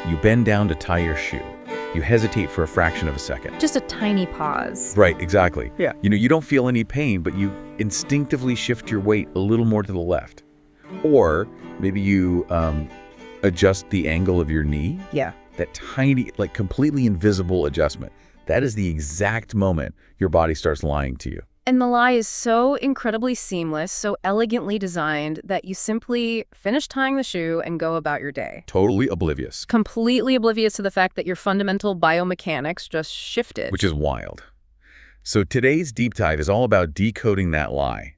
You bend down to tie your shoe. You hesitate for a fraction of a second. Just a tiny pause. Right, exactly. Yeah. You don't feel any pain, but you instinctively shift your weight a little more to the left. Or maybe you adjust the angle of your knee. Yeah. That tiny, like completely invisible adjustment. That is the exact moment your body starts lying to you. And the lie is so incredibly seamless, so elegantly designed that you simply finish tying the shoe and go about your day. Totally oblivious. Completely oblivious to the fact that your fundamental biomechanics just shifted. Which is wild. So today's deep dive is all about decoding that lie.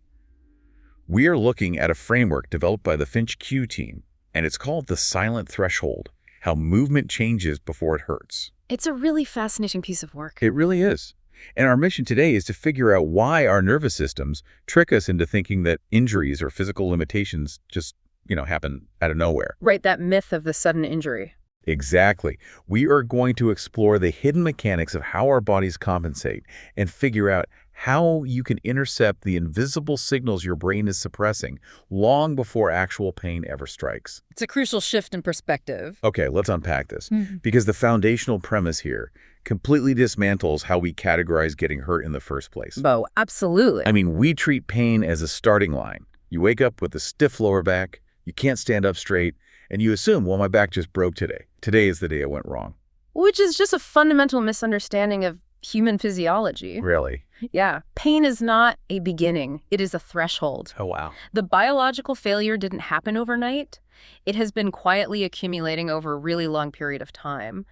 We are looking at a framework developed by the Finch Q team, and it's called the silent threshold, how movement changes before it hurts. It's a really fascinating piece of work. It really is. And our mission today is to figure out why our nervous systems trick us into thinking that injuries or physical limitations just, happen out of nowhere. Right, that myth of the sudden injury. Exactly. We are going to explore the hidden mechanics of how our bodies compensate and figure out how you can intercept the invisible signals your brain is suppressing long before actual pain ever strikes. It's a crucial shift in perspective. Okay, let's unpack this. Because the foundational premise here completely dismantles how we categorize getting hurt in the first place. Oh, absolutely. I mean, we treat pain as a starting line. You wake up with a stiff lower back, you can't stand up straight, and you assume, well, my back just broke today. Today is the day it went wrong. Which is just a fundamental misunderstanding of human physiology. Really? Yeah. Pain is not a beginning. It is a threshold. Oh, wow. The biological failure didn't happen overnight. It has been quietly accumulating over a really long period of time.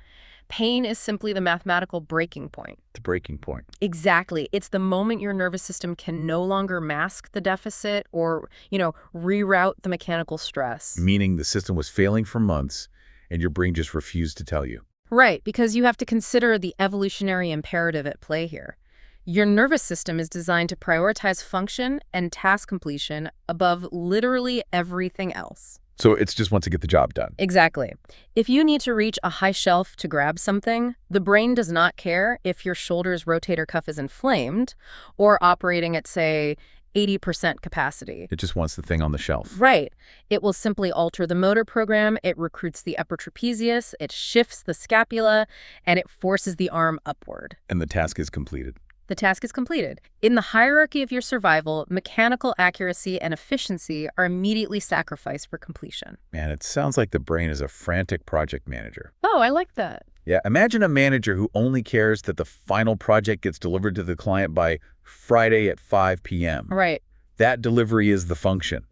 Pain is simply the mathematical breaking point. The breaking point. Exactly. It's the moment your nervous system can no longer mask the deficit or, reroute the mechanical stress. Meaning the system was failing for months and your brain just refused to tell you. Right, because you have to consider the evolutionary imperative at play here. Your nervous system is designed to prioritize function and task completion above literally everything else. So it's just wants to get the job done. Exactly. If you need to reach a high shelf to grab something, the brain does not care if your shoulder's rotator cuff is inflamed or operating at, say, 80% capacity. It just wants the thing on the shelf. Right. It will simply alter the motor program, it recruits the upper trapezius, it shifts the scapula, and it forces the arm upward. And the task is completed. The task is completed. In the hierarchy of your survival, mechanical accuracy and efficiency are immediately sacrificed for completion. Man, it sounds like the brain is a frantic project manager. Oh, I like that. Yeah, imagine a manager who only cares that the final project gets delivered to the client by Friday at 5 p.m. Right. That delivery is the function.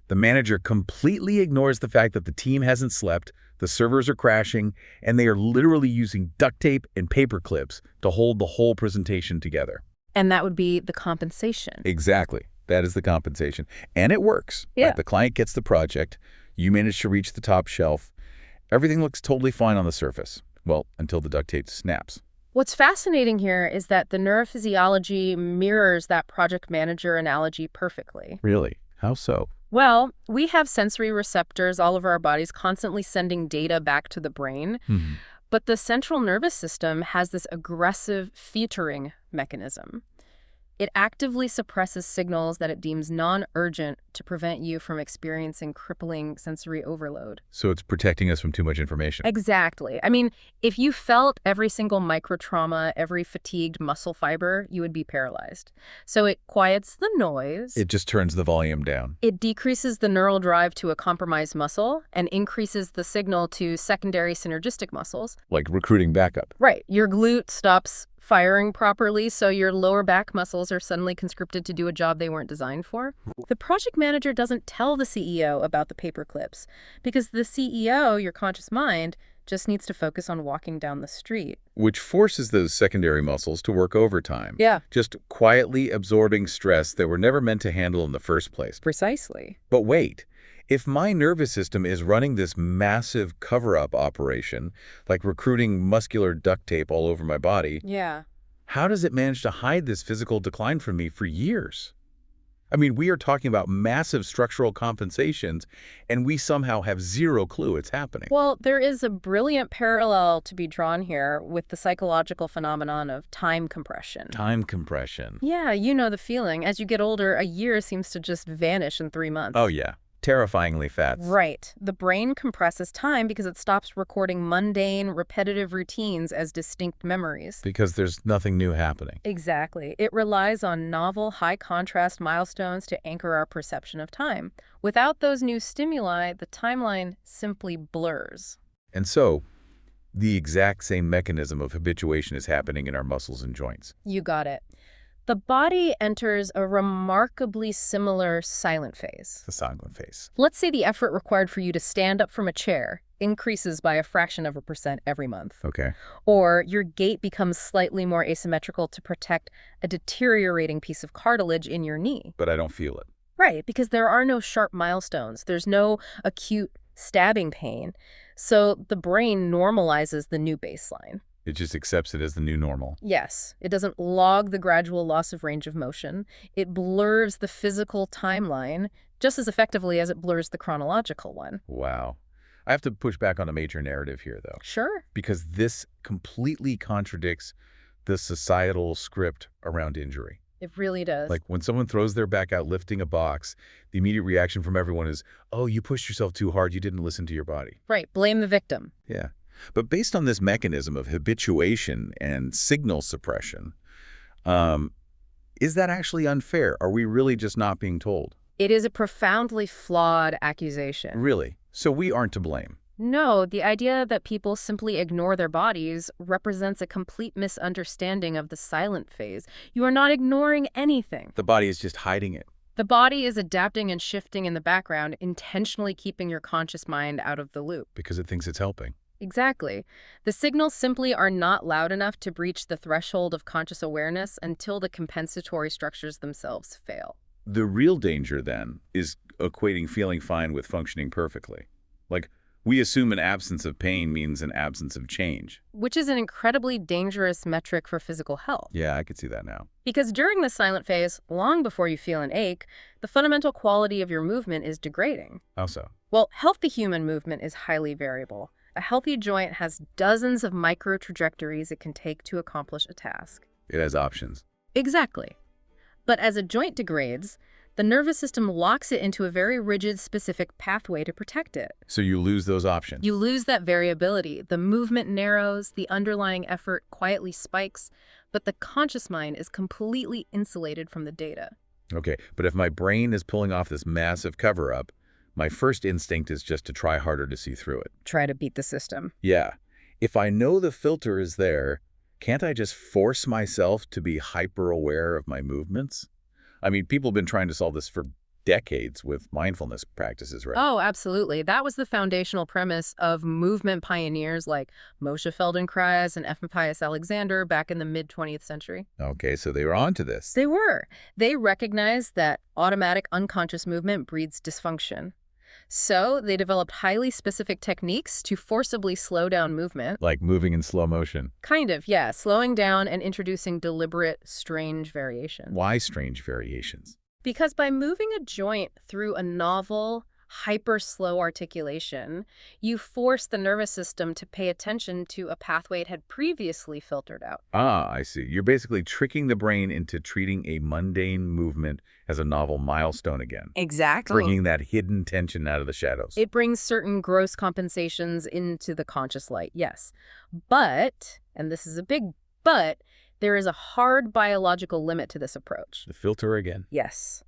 The manager completely ignores the fact that the team hasn't slept, the servers are crashing, and they are literally using duct tape and paper clips to hold the whole presentation together. And that would be the compensation. Exactly. That is the compensation. And it works. Yeah. Right? The client gets the project. You manage to reach the top shelf. Everything looks totally fine on the surface. Well, until the duct tape snaps. What's fascinating here is that the neurophysiology mirrors that project manager analogy perfectly. Really? How so? Well, we have sensory receptors all over our bodies constantly sending data back to the brain. But the central nervous system has this aggressive filtering mechanism. It actively suppresses signals that it deems non-urgent to prevent you from experiencing crippling sensory overload. So it's protecting us from too much information. Exactly. I mean, if you felt every single microtrauma, every fatigued muscle fiber, you would be paralyzed. So it quiets the noise. It just turns the volume down. It decreases the neural drive to a compromised muscle and increases the signal to secondary synergistic muscles. Like recruiting backup. Right. Your glute stops firing properly, so your lower back muscles are suddenly conscripted to do a job they weren't designed for. The project manager doesn't tell the CEO about the paper clips because the CEO, your conscious mind, just needs to focus on walking down the street. Which forces those secondary muscles to work overtime. Yeah. Just quietly absorbing stress that were never meant to handle in the first place. Precisely. But wait. If my nervous system is running this massive cover-up operation, like recruiting muscular duct tape all over my body, Yeah. how does it manage to hide this physical decline from me for years? I mean, we are talking about massive structural compensations, and we somehow have zero clue it's happening. Well, there is a brilliant parallel to be drawn here with the psychological phenomenon of time compression. Time compression. Yeah, you know the feeling. As you get older, a year seems to just vanish in 3 months. Oh, yeah. terrifyingly fast. Right. The brain compresses time because it stops recording mundane, repetitive routines as distinct memories. Because there's nothing new happening. Exactly. It relies on novel, high-contrast milestones to anchor our perception of time. Without those new stimuli, the timeline simply blurs. And so, the exact same mechanism of habituation is happening in our muscles and joints. You got it. The body enters a remarkably similar silent phase. The silent phase. Let's say the effort required for you to stand up from a chair increases by a fraction of a percent every month. Okay. Or your gait becomes slightly more asymmetrical to protect a deteriorating piece of cartilage in your knee. But I don't feel it. Right, because there are no sharp milestones. There's no acute stabbing pain. So the brain normalizes the new baseline. It just accepts it as the new normal. Yes, it doesn't log the gradual loss of range of motion. It blurs the physical timeline just as effectively as it blurs the chronological one. Wow. I have to push back on a major narrative here, though. Sure. Because this completely contradicts the societal script around injury. It really does. Like when someone throws their back out lifting a box, the immediate reaction from everyone is, oh, you pushed yourself too hard, you didn't listen to your body. Right, blame the victim. Yeah. But based on this mechanism of habituation and signal suppression, is that actually unfair? Are we really just not being told? It is a profoundly flawed accusation. Really? So we aren't to blame? No, the idea that people simply ignore their bodies represents a complete misunderstanding of the silent phase. You are not ignoring anything. The body is just hiding it. The body is adapting and shifting in the background, intentionally keeping your conscious mind out of the loop. Because it thinks it's helping. Exactly. The signals simply are not loud enough to breach the threshold of conscious awareness until the compensatory structures themselves fail. The real danger, then, is equating feeling fine with functioning perfectly. Like, we assume an absence of pain means an absence of change. Which is an incredibly dangerous metric for physical health. Yeah, I could see that now. Because during the silent phase, long before you feel an ache, the fundamental quality of your movement is degrading. How so? Well, healthy human movement is highly variable. A healthy joint has dozens of micro-trajectories it can take to accomplish a task. It has options. Exactly. But as a joint degrades, the nervous system locks it into a very rigid, specific pathway to protect it. So you lose those options. You lose that variability. The movement narrows, the underlying effort quietly spikes, but the conscious mind is completely insulated from the data. Okay, but if my brain is pulling off this massive cover-up, my first instinct is just to try harder to see through it. Try to beat the system. Yeah. If I know the filter is there, can't I just force myself to be hyper-aware of my movements? I mean, people have been trying to solve this for decades with mindfulness practices, right? Oh, absolutely. That was the foundational premise of movement pioneers like Moshe Feldenkrais and F. Matthias Alexander back in the mid-20th century. Okay, so they were onto this. They were. They recognized that automatic unconscious movement breeds dysfunction. So they developed highly specific techniques to forcibly slow down movement. Like moving in slow motion. Kind of, yeah. Slowing down and introducing deliberate, strange variation. Why strange variations? Because by moving a joint through a novel, hyper-slow articulation, you force the nervous system to pay attention to a pathway it had previously filtered out. Ah, I see. You're basically tricking the brain into treating a mundane movement as a novel milestone again. Exactly. Bringing that hidden tension out of the shadows. It brings certain gross compensations into the conscious light, yes. But, and this is a big but, there is a hard biological limit to this approach. The filter again. Yes.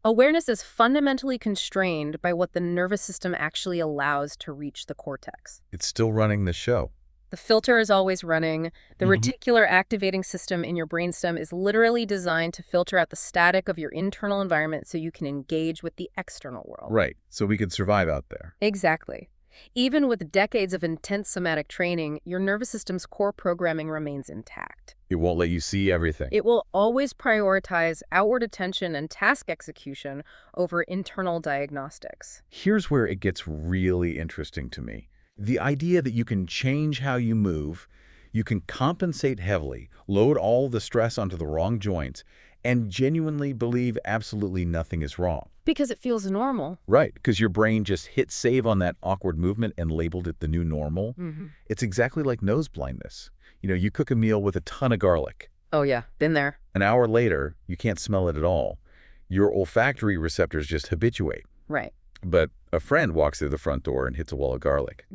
Awareness is fundamentally constrained by what the nervous system actually allows to reach the cortex. It's still running the show. The filter is always running. The reticular activating system in your brainstem is literally designed to filter out the static of your internal environment so you can engage with the external world. Right, so we could survive out there. Exactly. Even with decades of intense somatic training, your nervous system's core programming remains intact. It won't let you see everything. It will always prioritize outward attention and task execution over internal diagnostics. Here's where it gets really interesting to me. The idea that you can change how you move, you can compensate heavily, load all the stress onto the wrong joints, and genuinely believe absolutely nothing is wrong. Because it feels normal. Right, because your brain just hit save on that awkward movement and labeled it the new normal. It's exactly like nose blindness. You know, you cook a meal with a ton of garlic. Oh yeah, been there. An hour later, you can't smell it at all. Your olfactory receptors just habituate. Right. But a friend walks through the front door and hits a wall of garlic.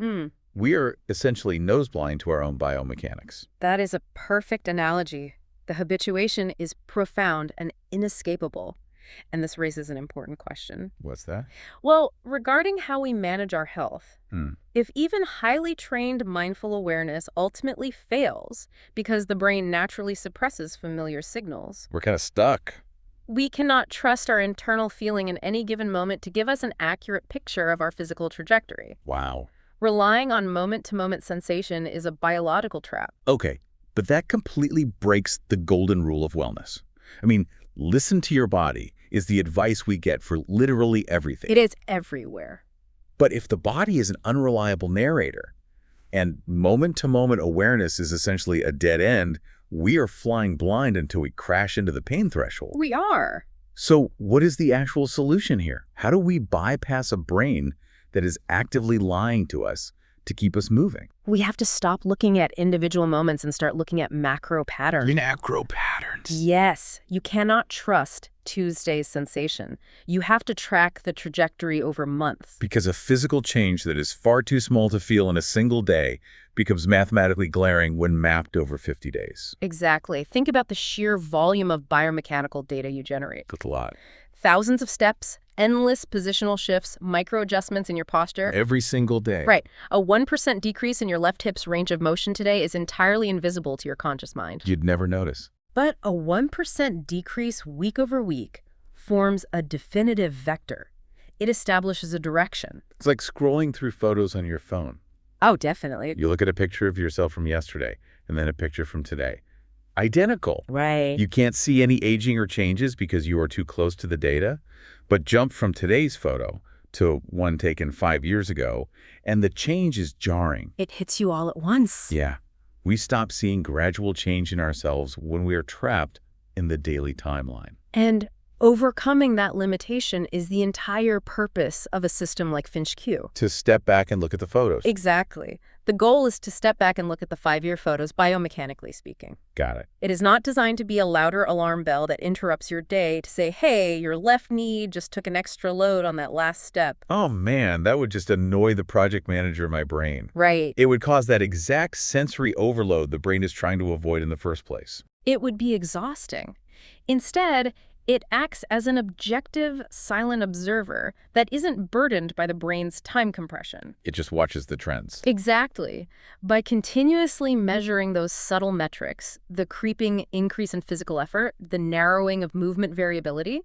We are essentially nose-blind to our own biomechanics. That is a perfect analogy. The habituation is profound and inescapable. And this raises an important question. What's that? Well, regarding how we manage our health, if even highly trained mindful awareness ultimately fails because the brain naturally suppresses familiar signals, We're kind of stuck. we cannot trust our internal feeling in any given moment to give us an accurate picture of our physical trajectory. Wow. Relying on moment-to-moment sensation is a biological trap. Okay, but that completely breaks the golden rule of wellness. I mean, listen to your body is the advice we get for literally everything. It is everywhere. But if the body is an unreliable narrator and moment-to-moment awareness is essentially a dead end, we are flying blind until we crash into the pain threshold. We are. So what is the actual solution here? How do we bypass a brain that is actively lying to us to keep us moving? We have to stop looking at individual moments and start looking at macro patterns. Macro patterns. Yes, you cannot trust Tuesday's sensation. You have to track the trajectory over months. Because a physical change that is far too small to feel in a single day becomes mathematically glaring when mapped over 50 days. Exactly. Think about the sheer volume of biomechanical data you generate. That's a lot. Thousands of steps, endless positional shifts, micro adjustments in your posture. Every single day. Right. A 1% decrease in your left hip's range of motion today is entirely invisible to your conscious mind. You'd never notice. But a 1% decrease week over week forms a definitive vector. It establishes a direction. It's like scrolling through photos on your phone. Oh, definitely. You look at a picture of yourself from yesterday and then a picture from today. Identical. Right. You can't see any aging or changes because you are too close to the data, but jump from today's photo to one taken 5 years ago, and the change is jarring. It hits you all at once. Yeah. We stop seeing gradual change in ourselves when we are trapped in the daily timeline. And overcoming that limitation is the entire purpose of a system like FinchQ. To step back and look at the photos. Exactly. The goal is to step back and look at the 5-year photos, biomechanically speaking. Got it. It is not designed to be a louder alarm bell that interrupts your day to say, hey, your left knee just took an extra load on that last step. Oh man, that would just annoy the project manager in my brain. Right. It would cause that exact sensory overload the brain is trying to avoid in the first place. It would be exhausting. Instead, it acts as an objective, silent observer that isn't burdened by the brain's time compression. It just watches the trends. Exactly. By continuously measuring those subtle metrics, the creeping increase in physical effort, the narrowing of movement variability,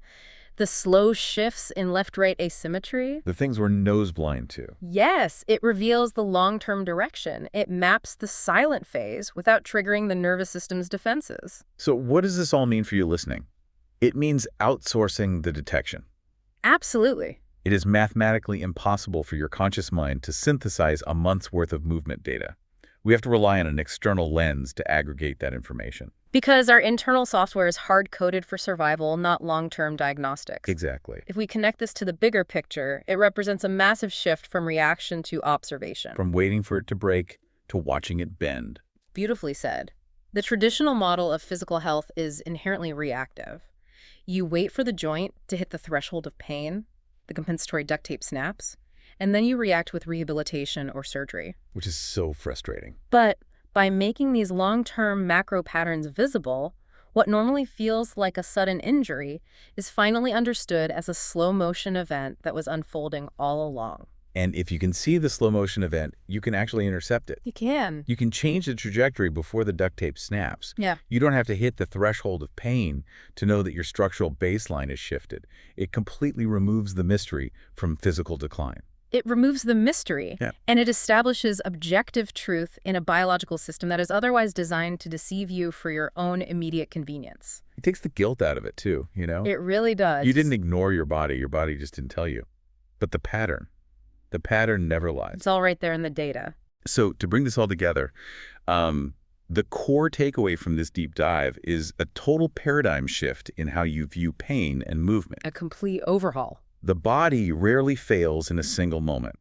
the slow shifts in left-right asymmetry. The things we're nose-blind to. Yes, it reveals the long-term direction. It maps the silent phase without triggering the nervous system's defenses. So what does this all mean for you listening? It means outsourcing the detection. Absolutely. It is mathematically impossible for your conscious mind to synthesize a month's worth of movement data. We have to rely on an external lens to aggregate that information. Because our internal software is hard-coded for survival, not long-term diagnostics. Exactly. If we connect this to the bigger picture, it represents a massive shift from reaction to observation. From waiting for it to break to watching it bend. Beautifully said. The traditional model of physical health is inherently reactive. You wait for the joint to hit the threshold of pain, the compensatory duct tape snaps, and then you react with rehabilitation or surgery. Which is so frustrating. But by making these long-term macro patterns visible, what normally feels like a sudden injury is finally understood as a slow-motion event that was unfolding all along. And if you can see the slow-motion event, you can actually intercept it. You can. You can change the trajectory before the duct tape snaps. Yeah. You don't have to hit the threshold of pain to know that your structural baseline is shifted. It completely removes the mystery from physical decline. It removes the mystery, Yeah. and it establishes objective truth in a biological system that is otherwise designed to deceive you for your own immediate convenience. It takes the guilt out of it too, you know? It really does. You didn't ignore your body just didn't tell you. But the pattern never lies. It's all right there in the data. So to bring this all together, the core takeaway from this deep dive is a total paradigm shift in how you view pain and movement. A complete overhaul. The body rarely fails in a single moment.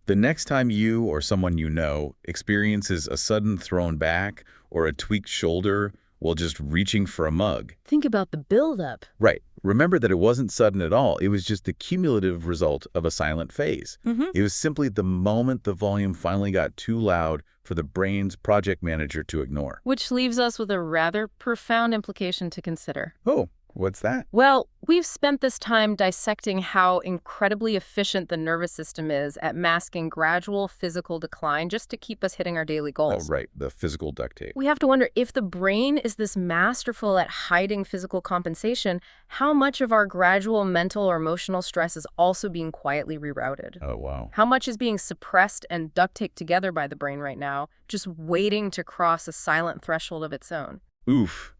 The next time you or someone you know experiences a sudden thrown back or a tweaked shoulder while just reaching for a mug. Think about the buildup. Right. Remember that it wasn't sudden at all. It was just the cumulative result of a silent phase. It was simply the moment the volume finally got too loud for the brain's project manager to ignore. Which leaves us with a rather profound implication to consider. Oh, what's that? Well, we've spent this time dissecting how incredibly efficient the nervous system is at masking gradual physical decline just to keep us hitting our daily goals. Oh, right, the physical duct tape. We have to wonder, if the brain is this masterful at hiding physical compensation, how much of our gradual mental or emotional stress is also being quietly rerouted? Oh, wow. How much is being suppressed and duct taped together by the brain right now, just waiting to cross a silent threshold of its own? Oof.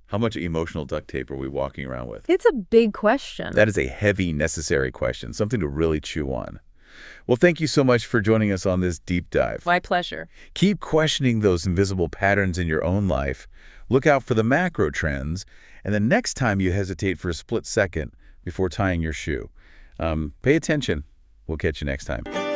How much emotional duct tape are we walking around with? It's a big question. That is a heavy, necessary question, something to really chew on. Well, thank you so much for joining us on this deep dive. My pleasure. Keep questioning those invisible patterns in your own life. Look out for the macro trends, and the next time you hesitate for a split second before tying your shoe, pay attention. We'll catch you next time.